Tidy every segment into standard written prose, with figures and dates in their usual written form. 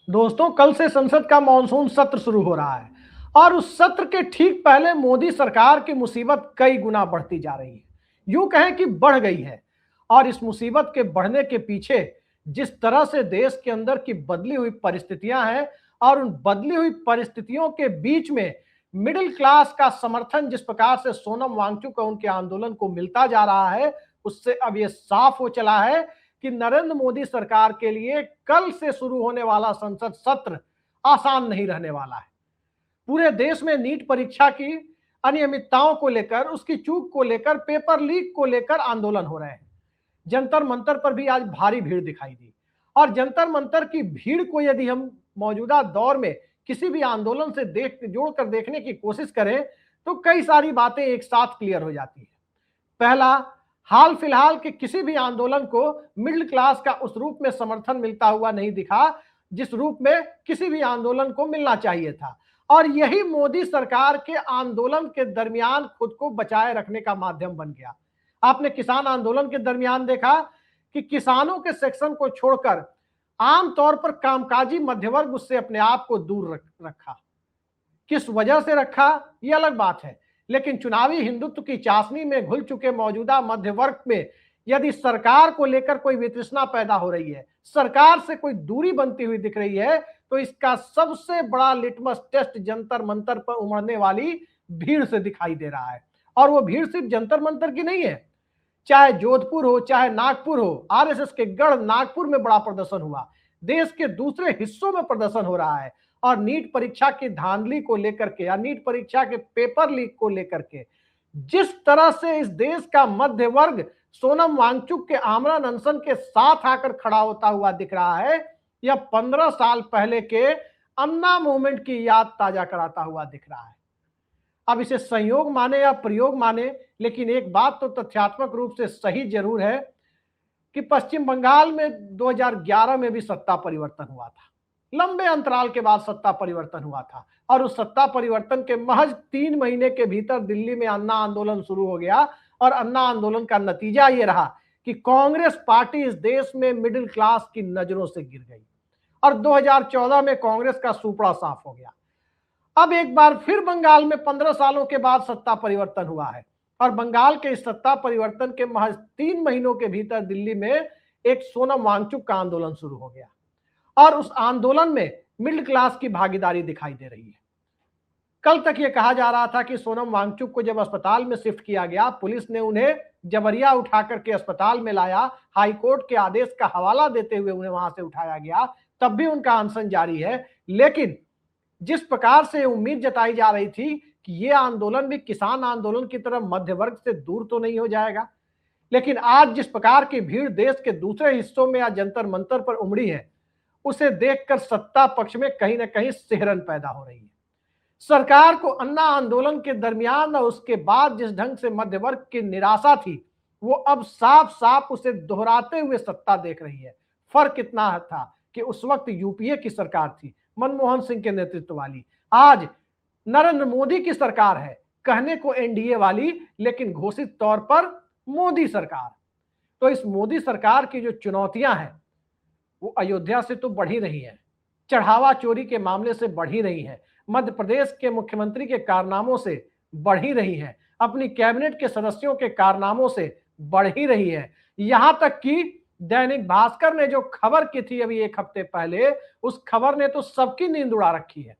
दोस्तों, कल से संसद का मॉनसून सत्र शुरू हो रहा है और उस सत्र के ठीक पहले मोदी सरकार की मुसीबत कई गुना बढ़ती जा रही है। यूं कहें कि बढ़ गई है। और इस मुसीबत के बढ़ने के पीछे जिस तरह से देश के अंदर की बदली हुई परिस्थितियां हैं और उन बदली हुई परिस्थितियों के बीच में मिडिल क्लास का समर्थन जिस प्रकार से सोनम वांगचुक और उनके आंदोलन को मिलता जा रहा है, उससे अब यह साफ हो चला है कि नरेंद्र मोदी सरकार के लिए कल से शुरू होने वाला संसद सत्र आसान नहीं रहने वाला है। पूरे देश में नीट परीक्षा की अनियमितताओं को लेकर, उसकी चूक को लेकर, पेपर लीक को लेकर आंदोलन हो रहे हैं। जंतर मंतर पर भी आज भारी भीड़ दिखाई दी। और जंतर मंतर की भीड़ को यदि हम मौजूदा दौर में किसी भी आंदोलन से जोड़कर देखने की कोशिश करें तो कई सारी बातें एक साथ क्लियर हो जाती है। पहला, हाल फिलहाल के किसी भी आंदोलन को मिडिल क्लास का उस रूप में समर्थन मिलता हुआ नहीं दिखा जिस रूप में किसी भी आंदोलन को मिलना चाहिए था। और यही मोदी सरकार के आंदोलन के दरमियान खुद को बचाए रखने का माध्यम बन गया। आपने किसान आंदोलन के दरमियान देखा कि किसानों के सेक्शन को छोड़कर आमतौर पर कामकाजी मध्यवर्ग उससे अपने आप को दूर रखा। किस वजह से रखा, यह अलग बात है, लेकिन चुनावी हिंदुत्व की चाशनी में घुल चुके मौजूदा मध्य वर्ग में यदि सरकार को लेकर कोई वितृष्णा पैदा हो रही है, सरकार से कोई दूरी बनती हुई दिख रही है, तो इसका सबसे बड़ा लिटमस टेस्ट जंतर मंतर पर उमड़ने वाली भीड़ से दिखाई दे रहा है। और वो भीड़ सिर्फ जंतर मंतर की नहीं है, चाहे जोधपुर हो चाहे नागपुर हो, आरएसएस के गढ़ नागपुर में बड़ा प्रदर्शन हुआ, देश के दूसरे हिस्सों में प्रदर्शन हो रहा है। और नीट परीक्षा की धांधली को लेकर के या नीट परीक्षा के पेपर लीक को लेकर के जिस तरह से इस देश का मध्य वर्ग सोनम वांगचुक के आमरण अनशन के साथ आकर खड़ा होता हुआ दिख रहा है, यह 15 साल पहले के अन्ना मूवमेंट की याद ताजा कराता हुआ दिख रहा है। अब इसे संयोग माने या प्रयोग माने, लेकिन एक बात तो तथ्यात्मक रूप से सही जरूर है कि पश्चिम बंगाल में 2011 में भी सत्ता परिवर्तन हुआ था। लंबे अंतराल के बाद सत्ता परिवर्तन हुआ था और उस सत्ता परिवर्तन के महज 3 महीने के भीतर दिल्ली में अन्ना आंदोलन शुरू हो गया। और अन्ना आंदोलन का नतीजा ये रहा कि कांग्रेस पार्टी इस देश में मिडिल क्लास की नजरों से गिर गई और 2014 में कांग्रेस का सुपड़ा साफ हो गया। अब एक बार फिर बंगाल में 15 सालों के बाद सत्ता परिवर्तन हुआ है और बंगाल के इस सत्ता परिवर्तन के महज 3 महीनों के भीतर दिल्ली में एक सोनम वांगचुक का आंदोलन शुरू हो गया और उस आंदोलन में मिडिल क्लास की भागीदारी दिखाई दे रही है। कल तक यह कहा जा रहा था कि सोनम वांगचुक को जब अस्पताल में शिफ्ट किया गया, पुलिस ने उन्हें जबरिया उठा करके अस्पताल में लाया, हाईकोर्ट के आदेश का हवाला देते हुए उन्हें वहां से उठाया गया, तब भी उनका अनशन जारी है। लेकिन जिस प्रकार से उम्मीद जताई जा रही थी कि यह आंदोलन भी किसान आंदोलन की तरह मध्य वर्ग से दूर तो नहीं हो जाएगा, लेकिन आज जिस प्रकार की भीड़ देश के दूसरे हिस्सों में या जंतर मंतर पर उमड़ी है, उसे देखकर सत्ता पक्ष में कहीं ना कहीं सिहरन पैदा हो रही है। सरकार को अन्ना आंदोलन के दरमियान और उसके बाद जिस ढंग से मध्य वर्ग की निराशा थी, वो अब साफ साफ उसे दोहराते हुए सत्ता देख रही है। फर्क इतना था कि उस वक्त यूपीए की सरकार थी, मनमोहन सिंह के नेतृत्व वाली। आज नरेंद्र मोदी की सरकार है, कहने को एनडीए वाली, लेकिन घोषित तौर पर मोदी सरकार। तो इस मोदी सरकार की जो चुनौतियां हैं वो अयोध्या से तो बढ़ ही रही है, चढ़ावा चोरी के मामले से बढ़ ही रही है, मध्य प्रदेश के मुख्यमंत्री के कारनामों से बढ़ ही रही है, अपनी कैबिनेट के सदस्यों के कारनामों से बढ़ ही रही है। यहां तक कि दैनिक भास्कर ने जो खबर की थी अभी 1 हफ्ते पहले, उस खबर ने तो सबकी नींद उड़ा रखी है।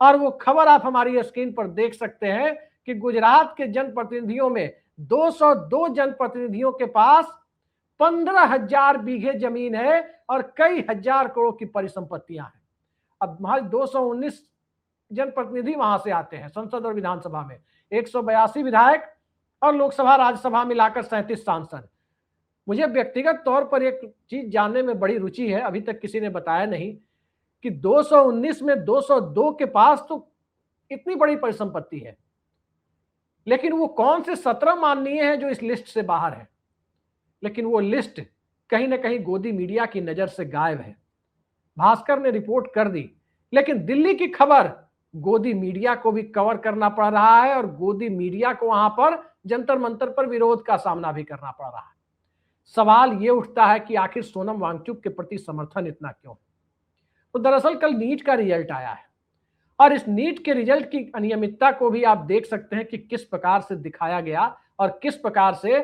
और वो खबर आप हमारी स्क्रीन पर देख सकते हैं कि गुजरात के जनप्रतिनिधियों में 202 जनप्रतिनिधियों के पास 15,000 बीघे जमीन है और कई हजार करोड़ की परिसंपत्तियां हैं। अब महज 219 जनप्रतिनिधि वहां से आते हैं संसद और विधानसभा में, 182 विधायक और लोकसभा राज्यसभा मिलाकर 37 सांसद। मुझे व्यक्तिगत तौर पर एक चीज जानने में बड़ी रुचि है, अभी तक किसी ने बताया नहीं कि 219 में 202 के पास तो इतनी बड़ी परिसंपत्ति है, लेकिन वो कौन से 17 माननीय हैं जो इस लिस्ट से बाहर है। लेकिन वो लिस्ट कहीं ना कहीं गोदी मीडिया की नजर से गायब है। भास्कर ने रिपोर्ट कर दी, लेकिन दिल्ली की खबर गोदी मीडिया को भी कवर करना पड़ रहा है और गोदी मीडिया को वहां पर जंतर मंतर पर विरोध का सामना भी करना पड़ रहा है। सवाल यह उठता है कि आखिर सोनम वांगचुक के प्रति समर्थन इतना क्यों है। तो दरअसल कल नीट का रिजल्ट आया है और इस नीट के रिजल्ट की अनियमितता को भी आप देख सकते हैं कि किस प्रकार से दिखाया गया और किस प्रकार से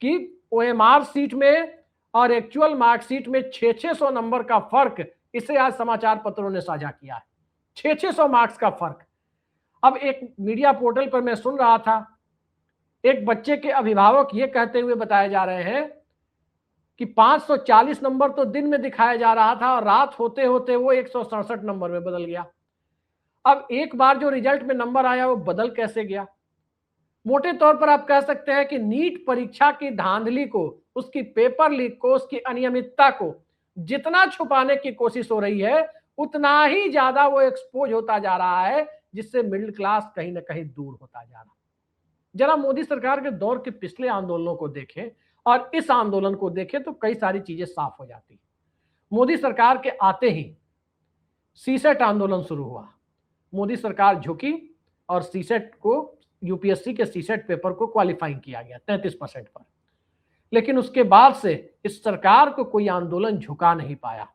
कि ओएमआर सीट में और एक्चुअल मार्कशीट में 600 नंबर का फर्क, इसे आज समाचार पत्रों ने साझा किया है। 600 मार्क्स का फर्क। अब एक मीडिया पोर्टल पर मैं सुन रहा था, एक बच्चे के अभिभावक ये कहते हुए बताए जा रहे हैं कि 540 नंबर तो दिन में दिखाया जा रहा था और रात होते होते वो 167 नंबर में बदल गया। अब एक बार जो रिजल्ट में नंबर आया वो बदल कैसे गया? मोटे तौर पर आप कह सकते हैं कि नीट परीक्षा की धांधली को, उसकी पेपर लीक को, उसकी अनियमितता को जितना छुपाने की कोशिश हो रही है, उतना ही ज्यादा वो एक्सपोज होता जा रहा है, जिससे मिडिल क्लास कहीं ना कहीं दूर होता जा रहा है। जरा मोदी सरकार के दौर के पिछले आंदोलनों को देखें और इस आंदोलन को देखें तो कई सारी चीजें साफ हो जाती हैं। मोदी सरकार के आते ही सीसेट आंदोलन शुरू हुआ। मोदी सरकार झुकी और सीसेट को, यूपीएससी के सीसेट पेपर को क्वालिफाइंग किया गया 33% पर। लेकिन उसके बाद से इस सरकार को कोई आंदोलन झुका नहीं पाया।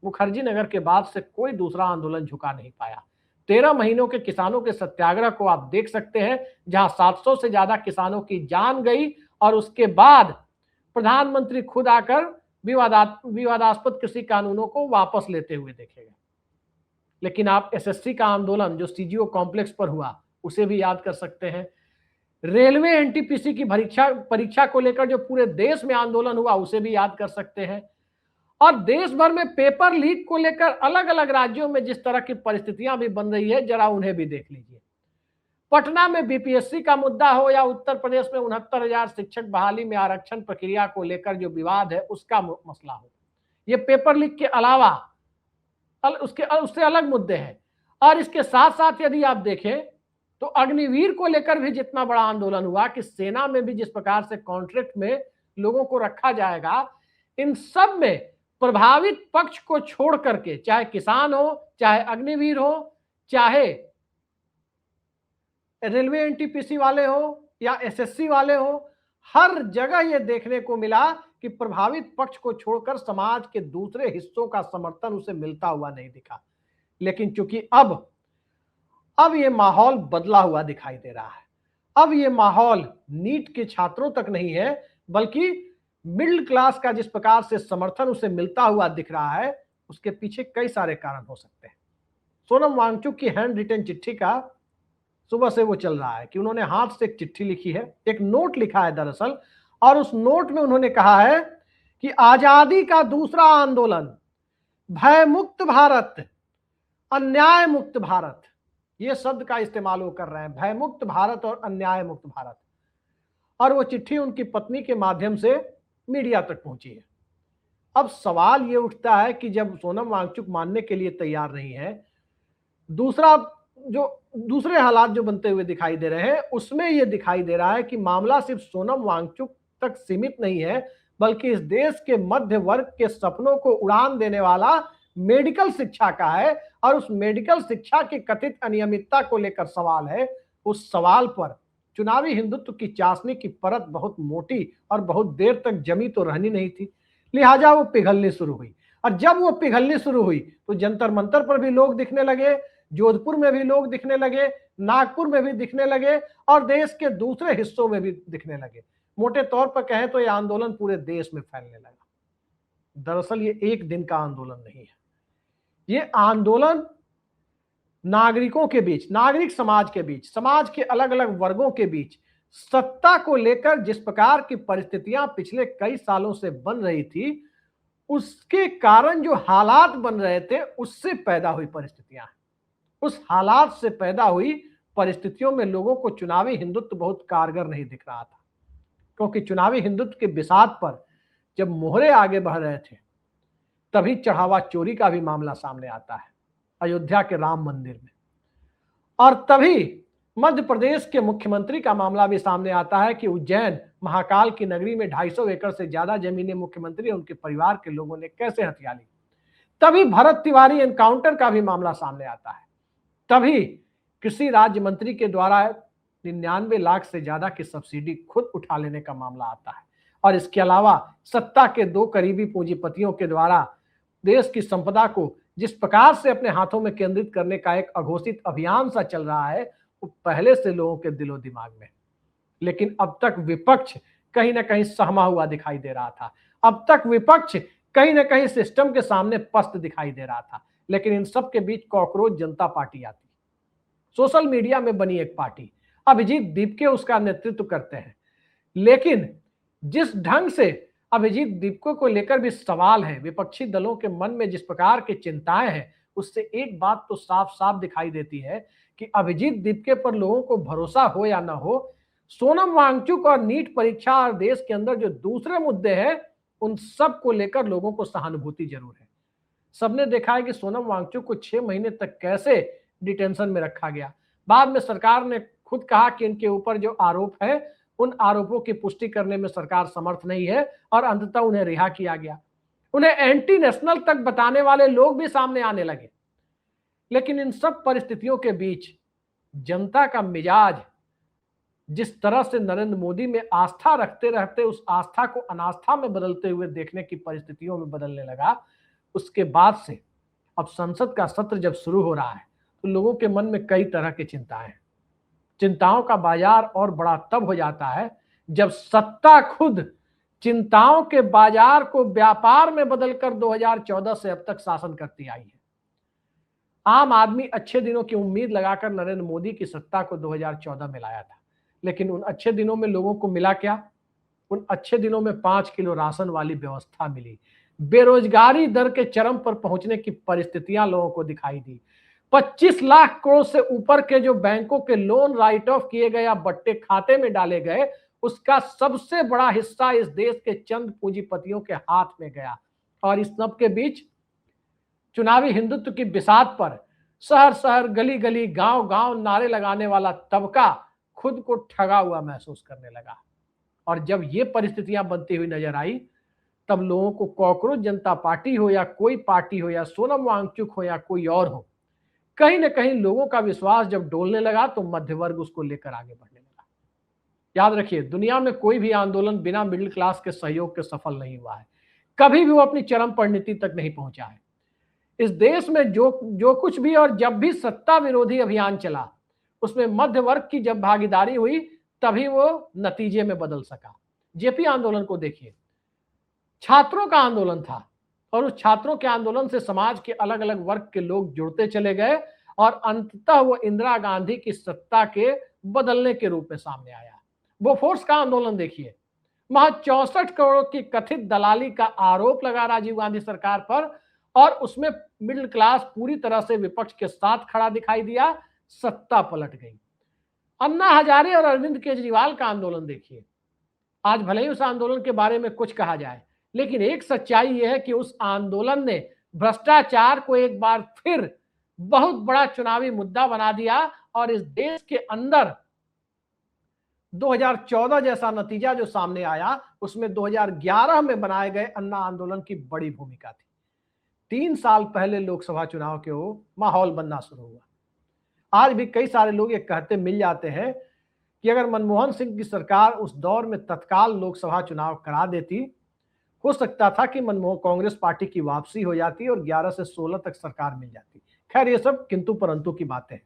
मुखर्जी नगर के बाद से कोई दूसरा आंदोलन झुका नहीं पाया। 13 महीनों के किसानों के सत्याग्रह को आप देख सकते हैं, जहां 700 से ज्यादा किसानों की जान गई और उसके बाद प्रधानमंत्री खुद आकर विवादास्पद कृषि कानूनों को वापस लेते हुए देखे गए। लेकिन आप एसएससी का आंदोलन जो सीजीओ कॉम्प्लेक्स पर हुआ उसे भी याद कर सकते हैं। रेलवे एनटीपीसी की परीक्षा को लेकर जो पूरे देश में आंदोलन हुआ उसे भी याद कर सकते हैं। और देश भर में पेपर लीक को लेकर अलग अलग राज्यों में जिस तरह की परिस्थितियां भी बन रही है, जरा उन्हें भी देख लीजिए। पटना में बीपीएससी का मुद्दा हो या उत्तर प्रदेश में 69,000 शिक्षक बहाली में आरक्षण प्रक्रिया को लेकर जो विवाद है उसका मसला हो, ये पेपर लीक के अलावा उससे अलग मुद्दे हैं। और इसके साथ साथ यदि आप देखें तो अग्निवीर को लेकर भी जितना बड़ा आंदोलन हुआ कि सेना में भी जिस प्रकार से कॉन्ट्रैक्ट में लोगों को रखा जाएगा, इन सब में प्रभावित पक्ष को छोड़ करके, चाहे किसान हो, चाहे अग्निवीर हो, चाहे रेलवे एनटीपीसी वाले हो या एसएससी वाले हो, हर जगह यह देखने को मिला कि प्रभावित पक्ष को छोड़कर समाज के दूसरे हिस्सों का समर्थन उसे मिलता हुआ नहीं दिखा। लेकिन चूंकि अब ये माहौल बदला हुआ दिखाई दे रहा है। अब ये माहौल नीट के छात्रों तक नहीं है, बल्कि मिडिल क्लास का जिस प्रकार से समर्थन उसे मिलता हुआ दिख रहा है, उसके पीछे कई सारे कारण हो सकते हैं। सोनम वांगचुक की हैंड रिटन चिट्ठी का सुबह से वो चल रहा है कि उन्होंने हाथ से एक चिट्ठी लिखी है, एक नोट लिखा है दरअसल, और उस नोट में उन्होंने कहा है कि आजादी का दूसरा आंदोलन, भय मुक्त भारत, अन्याय मुक्त भारत, ये शब्द का इस्तेमाल वो कर रहे हैं, भय मुक्त भारत और अन्याय मुक्त भारत। और वो चिट्ठी उनकी पत्नी के माध्यम से मीडिया तक पहुंची है। अब सवाल ये उठता है कि जब सोनम वांगचुक मानने के लिए तैयार नहीं है, दूसरे हालात जो बनते हुए दिखाई दे रहे हैं, उसमें यह दिखाई दे रहा है कि मामला सिर्फ सोनम वांगचुक तक सीमित नहीं है, बल्कि इस देश के मध्य वर्ग के सपनों को उड़ान देने वाला मेडिकल शिक्षा का है। और उस मेडिकल शिक्षा की कथित अनियमितता को लेकर सवाल है। उस सवाल पर चुनावी हिंदुत्व की चाशनी की परत बहुत मोटी और बहुत देर तक जमी तो रहनी नहीं थी, लिहाजा वो पिघलनी शुरू हुई। और जब वो पिघलनी शुरू हुई तो जंतर मंतर पर भी लोग दिखने लगे, जोधपुर में भी लोग दिखने लगे, नागपुर में भी दिखने लगे और देश के दूसरे हिस्सों में भी दिखने लगे। मोटे तौर पर कहें तो यह आंदोलन पूरे देश में फैलने लगा। दरअसल ये एक दिन का आंदोलन नहीं है, ये आंदोलन नागरिकों के बीच, नागरिक समाज के बीच, समाज के अलग अलग वर्गों के बीच सत्ता को लेकर जिस प्रकार की परिस्थितियां पिछले कई सालों से बन रही थी, उसके कारण जो हालात बन रहे थे उससे पैदा हुई परिस्थितियां हैं। उस हालात से पैदा हुई परिस्थितियों में लोगों को चुनावी हिंदुत्व बहुत कारगर नहीं दिख रहा था, क्योंकि चुनावी हिंदुत्व के बिसात पर जब मोहरे आगे बढ़ रहे थे तभी चढ़ावा चोरी का भी मामला सामने आता है अयोध्या के राम मंदिर में, और तभी मध्य प्रदेश के मुख्यमंत्री का मामला भी सामने आता है कि उज्जैन महाकाल की नगरी में 250 एकड़ से ज्यादा जमीनें मुख्यमंत्री और उनके परिवार के लोगों ने कैसे हथिया ली। तभी भरत तिवारी एनकाउंटर का भी मामला सामने आता है। तभी कृषि राज्य मंत्री के द्वारा 99 लाख से ज्यादा की सब्सिडी खुद उठा लेने का मामला आता है। और इसके अलावा सत्ता के 2 करीबी पूंजीपतियों के द्वारा देश की संपदा को जिस प्रकार से अपने हाथों में केंद्रित करने का एक अघोषित अभियान सा चल रहा है, वो पहले से लोगों के दिलो दिमाग में। लेकिन अब तक विपक्ष कहीं ना कहीं सहमा हुआ दिखाई दे रहा था। अब तक विपक्ष कहीं ना कहीं सिस्टम के सामने पस्त दिखाई दे रहा था। लेकिन इन सब के बीच कॉकरोच जनता पार्टी आती, सोशल मीडिया में बनी एक पार्टी। अभिजीत दीपके उसका नेतृत्व करते हैं। लेकिन जिस ढंग से अभिजीत दीपके को लेकर भी सवाल है, विपक्षी दलों के मन में जिस प्रकार की चिंताएं हैं, उससे एक बात तो साफ साफ दिखाई देती है कि अभिजीत दीपके पर लोगों को भरोसा हो या ना हो, सोनम वांगचुक और नीट परीक्षा और देश के अंदर जो दूसरे मुद्दे हैं, उन सब को लेकर लोगों को सहानुभूति जरूर है। सबने देखा है कि सोनम वांगचुक को 6 महीने तक कैसे डिटेंशन में रखा गया। बाद में सरकार ने खुद कहा कि इनके ऊपर जो आरोप है, उन आरोपों की पुष्टि करने में सरकार समर्थ नहीं है और अंततः उन्हें रिहा किया गया। उन्हें एंटी नेशनल तक बताने वाले लोग भी सामने आने लगे। लेकिन इन सब परिस्थितियों के बीच जनता का मिजाज जिस तरह से नरेंद्र मोदी में आस्था रखते रहते उस आस्था को अनास्था में बदलते हुए देखने की परिस्थितियों में बदलने लगा, उसके बाद से अब संसद का सत्र जब शुरू हो रहा है तो लोगों के मन में कई तरह की चिंताएं हैं। चिंताओं का बाजार और बड़ा तब हो जाता है जब सत्ता खुद चिंताओं के बाजार को व्यापार में बदलकर 2014 से अब तक शासन करती आई है। आम आदमी अच्छे दिनों की उम्मीद लगाकर नरेंद्र मोदी की सत्ता को 2014 में लाया था। लेकिन उन अच्छे दिनों में लोगों को मिला क्या? उन अच्छे दिनों में 5 किलो राशन वाली व्यवस्था मिली। बेरोजगारी दर के चरम पर पहुंचने की परिस्थितियां लोगों को दिखाई दी। 25 लाख करोड़ से ऊपर के जो बैंकों के लोन राइट ऑफ किए गए या बट्टे खाते में डाले गए, उसका सबसे बड़ा हिस्सा इस देश के चंद पूंजीपतियों के हाथ में गया। और इस सब के बीच चुनावी हिंदुत्व की बिसात पर शहर शहर, गली गली, गांव गांव नारे लगाने वाला तबका खुद को ठगा हुआ महसूस करने लगा। और जब ये परिस्थितियां बनती हुई नजर आई, तब लोगों को कॉकरोच जनता पार्टी हो या कोई पार्टी हो या सोनम वांगचुक हो या कोई और हो, कहीं ना कहीं लोगों का विश्वास जब डोलने लगा तो मध्य वर्ग उसको लेकर आगे बढ़ने लगा। याद रखिए, दुनिया में कोई भी आंदोलन बिना मिडिल क्लास के सहयोग के सफल नहीं हुआ है। कभी भी वो अपनी चरम परिणति तक नहीं पहुंचा है। इस देश में जो कुछ भी और जब भी सत्ता विरोधी अभियान चला, उसमें मध्य वर्ग की जब भागीदारी हुई तभी वो नतीजे में बदल सका। जेपी आंदोलन को देखिए, छात्रों का आंदोलन था और उस छात्रों के आंदोलन से समाज के अलग अलग वर्ग के लोग जुड़ते चले गए और अंततः वो इंदिरा गांधी की सत्ता के बदलने के रूप में सामने आया। बोफोर्स का आंदोलन देखिए, महज 64 करोड़ की कथित दलाली का आरोप लगा राजीव गांधी सरकार पर और उसमें मिडिल क्लास पूरी तरह से विपक्ष के साथ खड़ा दिखाई दिया, सत्ता पलट गई। अन्ना हजारे और अरविंद केजरीवाल का आंदोलन देखिए, आज भले ही उस आंदोलन के बारे में कुछ कहा जाए, लेकिन एक सच्चाई यह है कि उस आंदोलन ने भ्रष्टाचार को एक बार फिर बहुत बड़ा चुनावी मुद्दा बना दिया और इस देश के अंदर 2014 जैसा नतीजा जो सामने आया, उसमें 2011 में बनाए गए अन्ना आंदोलन की बड़ी भूमिका थी। 3 साल पहले लोकसभा चुनाव के वो माहौल बनना शुरू हुआ। आज भी कई सारे लोग ये कहते मिल जाते हैं कि अगर मनमोहन सिंह की सरकार उस दौर में तत्काल लोकसभा चुनाव करा देती, हो सकता था कि मनमोहन कांग्रेस पार्टी की वापसी हो जाती और 11 से 16 तक सरकार मिल जाती। खैर, ये सब किंतु परंतु की बातें हैं,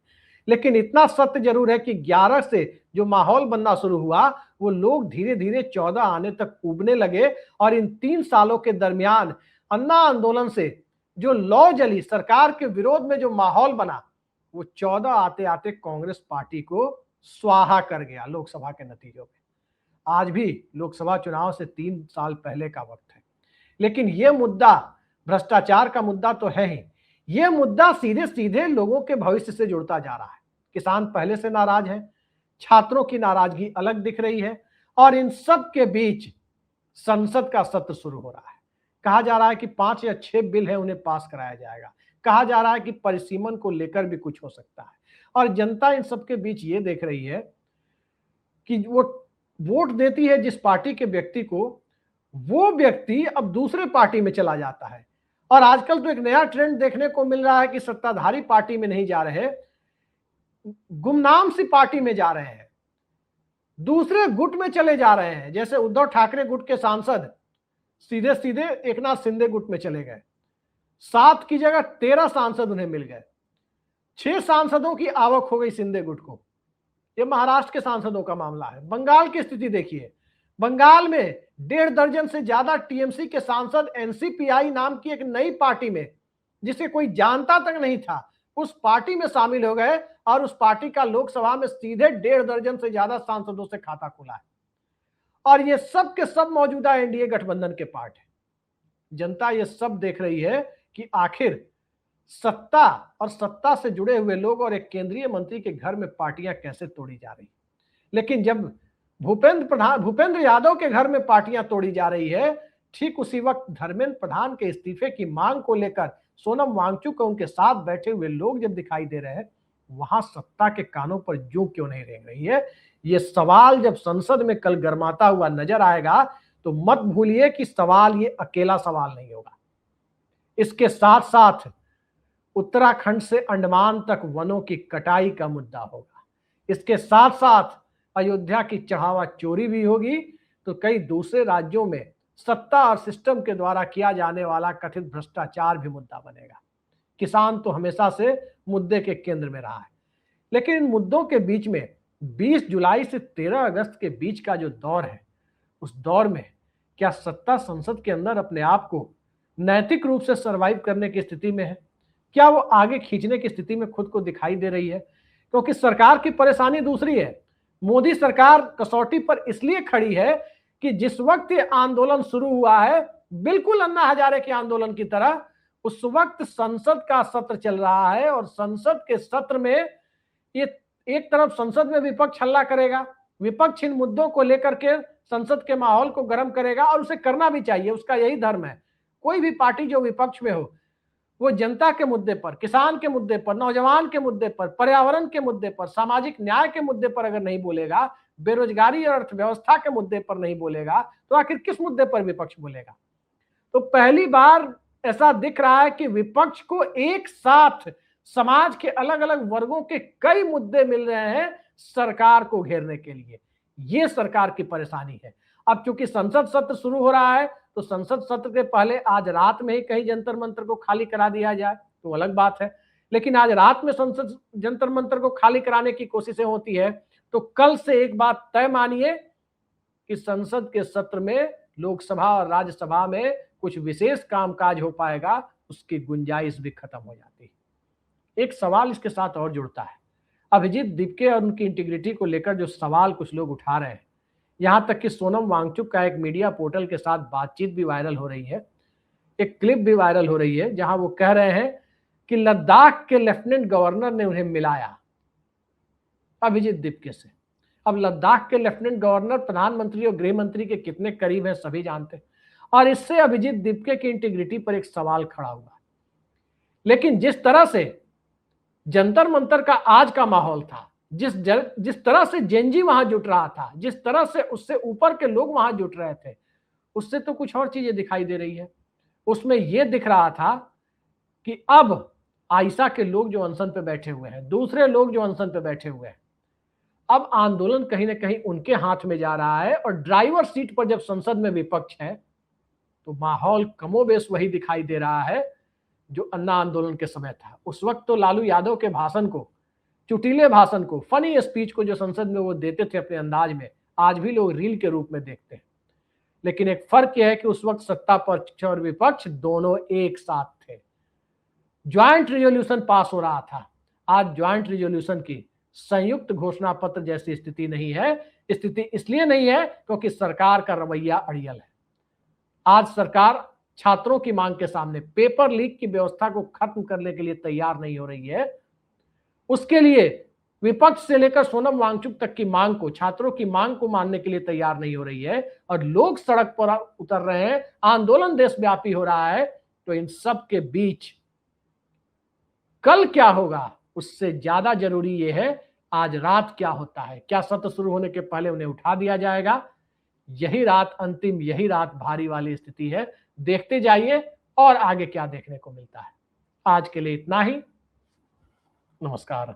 लेकिन इतना सत्य जरूर है कि 11 से जो माहौल बनना शुरू हुआ, वो लोग धीरे धीरे 14 आने तक उबने लगे और इन 3 सालों के दरमियान अन्ना आंदोलन से जो लौ जली, सरकार के विरोध में जो माहौल बना, वो 14 आते आते कांग्रेस पार्टी को स्वाहा कर गया लोकसभा के नतीजों में। आज भी लोकसभा चुनाव से 3 साल पहले का वक्त है, लेकिन यह मुद्दा भ्रष्टाचार का मुद्दा तो है ही, यह मुद्दा सीधे सीधे लोगों के भविष्य से जुड़ता जा रहा है। किसान पहले से नाराज हैं, छात्रों की नाराजगी अलग दिख रही है और इन सब के बीच संसद का सत्र शुरू हो रहा है। कहा जा रहा है कि 5 या 6 बिल है, उन्हें पास कराया जाएगा। कहा जा रहा है कि परिसीमन को लेकर भी कुछ हो सकता है और जनता इन सब के बीच ये देख रही है कि वो वोट देती है जिस पार्टी के व्यक्ति को, वो व्यक्ति अब दूसरे पार्टी में चला जाता है। और आजकल तो एक नया ट्रेंड देखने को मिल रहा है कि सत्ताधारी पार्टी में नहीं जा रहे, गुमनाम सी पार्टी में जा रहे हैं, दूसरे गुट में चले जा रहे हैं। जैसे उद्धव ठाकरे गुट के सांसद सीधे सीधे एकनाथ शिंदे गुट में चले गए, 7 की जगह 13 सांसद उन्हें मिल गए। 6 सांसदों की आवक हो गई शिंदे गुट को। यह महाराष्ट्र के सांसदों का मामला है। बंगाल की स्थिति देखिए, बंगाल में 1.5 दर्जन से ज्यादा टीएमसी के सांसद एनसीपीआई नाम की एक नई पार्टी में, जिसे कोई जानता तक नहीं था, उस पार्टी में शामिल हो गए और उस पार्टी का लोकसभा में सीधे 1.5 दर्जन से ज्यादा सांसदों से खाता खुला है। और ये सब के सब मौजूदा एनडीए गठबंधन के पार्ट है। जनता ये सब देख रही है कि आखिर सत्ता और सत्ता से जुड़े हुए लोग और एक केंद्रीय मंत्री के घर में पार्टियां कैसे तोड़ी जा रही। लेकिन जब भूपेंद्र यादव के घर में पार्टियां तोड़ी जा रही है, ठीक उसी वक्त धर्मेंद्र प्रधान के इस्तीफे की मांग को लेकर सोनम वांगचुक और उनके साथ बैठे हुए लोग जब दिखाई दे रहे हैं, वहां सत्ता के कानों पर जूं क्यों नहीं रेंग रही है। ये सवाल जब संसद में कल गर्माता हुआ नजर आएगा तो मत भूलिए कि सवाल ये अकेला सवाल नहीं होगा। इसके साथ साथ उत्तराखंड से अंडमान तक वनों की कटाई का मुद्दा होगा। इसके साथ साथ अयोध्या की चढ़ावा चोरी भी होगी, तो कई दूसरे राज्यों में सत्ता और सिस्टम के द्वारा किया जाने वाला कथित भ्रष्टाचार भी मुद्दा बनेगा। किसान तो हमेशा से मुद्दे के केंद्र में रहा है, लेकिन इन मुद्दों के बीच में 20 जुलाई से 13 अगस्त के बीच का जो दौर है, उस दौर में क्या सत्ता संसद के अंदर अपने आप को नैतिक रूप से सरवाइव करने की स्थिति में है? क्या वो आगे खींचने की स्थिति में खुद को दिखाई दे रही है? क्योंकि सरकार की परेशानी दूसरी है। मोदी सरकार कसौटी पर इसलिए खड़ी है कि जिस वक्त ये आंदोलन शुरू हुआ है, बिल्कुल अन्ना हजारे के आंदोलन की तरह, उस वक्त संसद का सत्र चल रहा है और संसद के सत्र में ये एक तरफ संसद में विपक्ष हल्ला करेगा, विपक्ष इन मुद्दों को लेकर के संसद के माहौल को गर्म करेगा और उसे करना भी चाहिए, उसका यही धर्म है। कोई भी पार्टी जो विपक्ष में हो, वो जनता के मुद्दे पर, किसान के मुद्दे पर, नौजवान के मुद्दे पर, पर्यावरण के मुद्दे पर, सामाजिक न्याय के मुद्दे पर अगर नहीं बोलेगा, बेरोजगारी और अर्थव्यवस्था के मुद्दे पर नहीं बोलेगा, तो आखिर किस मुद्दे पर विपक्ष बोलेगा? तो पहली बार ऐसा दिख रहा है कि विपक्ष को एक साथ समाज के अलग अलग वर्गों के कई मुद्दे मिल रहे हैं सरकार को घेरने के लिए। यह सरकार की परेशानी है। अब चूंकि संसद सत्र शुरू हो रहा है, तो संसद सत्र के पहले आज रात में ही कहीं जंतर मंतर को खाली करा दिया जाए तो अलग बात है, लेकिन आज रात में संसद जंतर मंतर को खाली कराने की कोशिशें होती है, तो कल से एक बात तय मानिए कि संसद के सत्र में लोकसभा और राज्यसभा में कुछ विशेष कामकाज हो पाएगा, उसकी गुंजाइश भी खत्म हो जाती है। एक सवाल इसके साथ और जुड़ता है। अभिजीत दीपके और उनकी इंटीग्रिटी को लेकर जो सवाल कुछ लोग उठा रहे हैं, यहां तक कि सोनम वांगचुक का एक मीडिया पोर्टल के साथ बातचीत भी वायरल हो रही है, एक क्लिप भी वायरल हो रही है जहां वो कह रहे हैं कि लद्दाख के लेफ्टिनेंट गवर्नर ने उन्हें मिलाया अभिजीत दीपके से। अब लद्दाख के लेफ्टिनेंट गवर्नर प्रधानमंत्री और गृह मंत्री के कितने करीब हैं सभी जानते हैं, और इससे अभिजीत दीपके की इंटीग्रिटी पर एक सवाल खड़ा हुआ। लेकिन जिस तरह से जंतर मंतर का आज का माहौल था, जिस तरह से जेनजी वहां जुट रहा था, जिस तरह से उससे ऊपर के लोग वहां जुट रहे थे, उससे तो कुछ और चीजें दिखाई दे रही है। उसमें यह दिख रहा था कि अब आयशा के लोग जो अनशन पे बैठे हुए हैं, दूसरे लोग जो अनशन पे बैठे हुए हैं, अब आंदोलन कहीं ना कहीं उनके हाथ में जा रहा है। और ड्राइवर सीट पर जब संसद में विपक्ष है, तो माहौल कमोबेश वही दिखाई दे रहा है जो अन्ना आंदोलन के समय था। उस वक्त तो लालू यादव के भाषण को, चुटीले भाषण को, फनी स्पीच को जो संसद में वो देते थे अपने अंदाज में, आज भी लोग रील के रूप में देखते हैं। लेकिन एक फर्क यह है कि उस वक्त सत्ता पक्ष और विपक्ष दोनों एक साथ थे, ज्वाइंट रिजोल्यूशन पास हो रहा था। आज ज्वाइंट रिजोल्यूशन की संयुक्त घोषणा पत्र जैसी स्थिति नहीं है। स्थिति इसलिए नहीं है क्योंकि सरकार का रवैया अड़ियल है। आज सरकार छात्रों की मांग के सामने पेपर लीक की व्यवस्था को खत्म करने के लिए तैयार नहीं हो रही है। उसके लिए विपक्ष से लेकर सोनम वांगचुक तक की मांग को, छात्रों की मांग को मानने के लिए तैयार नहीं हो रही है, और लोग सड़क पर उतर रहे हैं, आंदोलन देशव्यापी हो रहा है। तो इन सब के बीच कल क्या होगा, उससे ज्यादा जरूरी यह है आज रात क्या होता है। क्या सत्र शुरू होने के पहले उन्हें उठा दिया जाएगा? यही रात अंतिम, यही रात भारी वाली स्थिति है। देखते जाइए और आगे क्या देखने को मिलता है। आज के लिए इतना ही। नमस्कार।